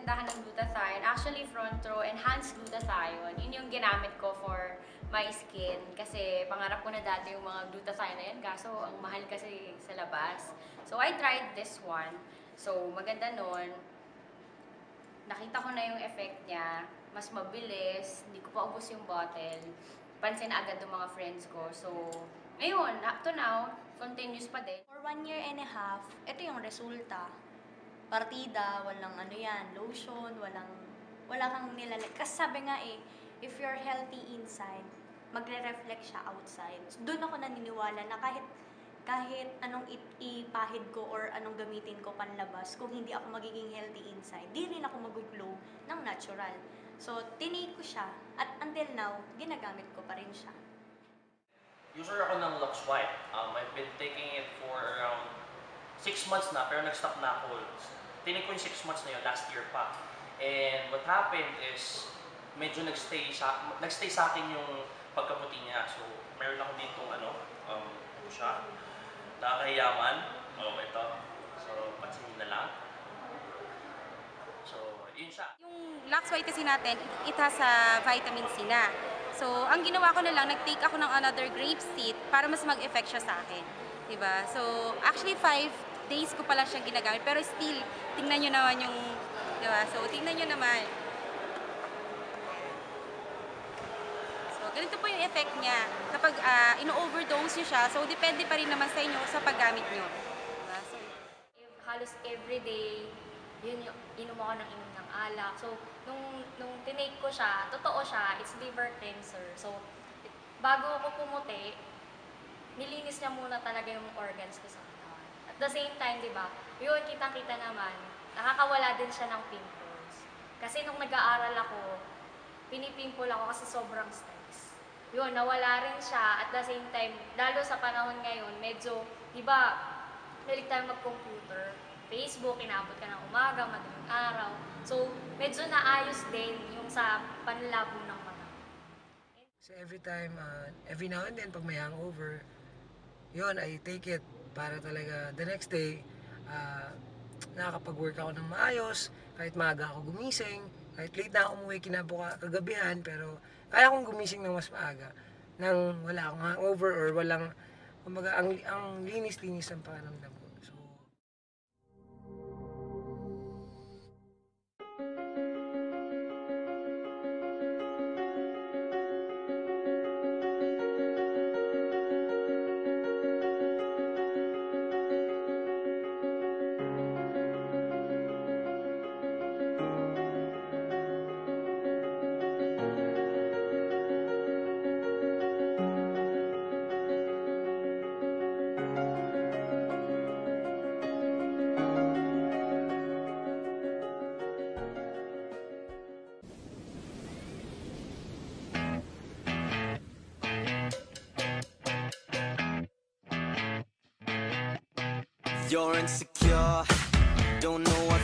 tindahan ng glutathione. Actually, front row enhanced glutathione. Yun yung ginamit ko for my skin. Kasi pangarap ko na dati yung mga glutathione na yan. Kaso, ang mahal kasi sa labas. So, I tried this one. So, maganda nun. Nakita ko na yung effect niya. Mas mabilis. Hindi ko pa ubos yung bottle. Pansin na agad ng mga friends ko. So, ngayon, up to now, continuous pa din. For 1 year and a half, ito yung resulta. Partida, walang ano yan, lotion, wala kang nilalag. Kasi sabi nga if you're healthy inside, magre-reflect siya outside. So, doon ako naniniwala na kahit anong ipahid ko or anong gamitin ko panlabas, kung hindi ako magiging healthy inside, di rin ako mag-glow ng natural. So, tinake ko siya at until now, ginagamit ko pa rin siya. User ako ng Lux White. I've been taking it for around 6 months na, pero nag-stop na ako. Tinake ko yung 6 months na yun, last year pa. And what happened is, medyo nagstay sa akin yung pagkaputi niya. So, meron ako dito, siya. Nakakayaman. Ito. So, pansinin na lang. So, yun siya. Yung Lux White kasi natin, it has vitamin C na. So, ang ginawa ko na lang, nag-take ako ng another grape seed para mas mag-effect siya sa akin. Diba? So, actually 5 days ko pala siyang ginagamit. Pero still, tingnan nyo naman yung, diba? So, tingnan nyo naman. So, ganito po yung effect niya. Kapag ino-overdose nyo siya, so depende pa rin naman sa inyo sa paggamit nyo. Diba? So, Halos everyday, yun yung inom ako ng alak. So, nung tinake ko siya, totoo siya, it's liver cleanser. So, bago ako pumuti, nilinis niya muna talaga yung organs ko sa katawan. At the same time, di ba, yun, kitang-kita naman, nakakawala din siya ng pimples. Kasi nung nag-aaral ako, pinipimple ako kasi sobrang stress. Yun, nawala rin siya. At the same time, lalo sa panahon ngayon, medyo, di ba, mahilig tayo mag-computer. Facebook, inabot ka ng umaga, madaling araw. So, medyo naayos din yung sa panlabo ng mata. So every time, every now and then, pag may hangover, yun, I take it para talaga the next day, nakakapag-work ako ng maayos, kahit maaga ako gumising, kahit late na ako umuwi kagabihan, pero kaya akong gumising ng mas maaga, nang wala akong hangover or walang, kumbaga, ang linis-linis ng pakiramdam ko. So, you're insecure, don't know what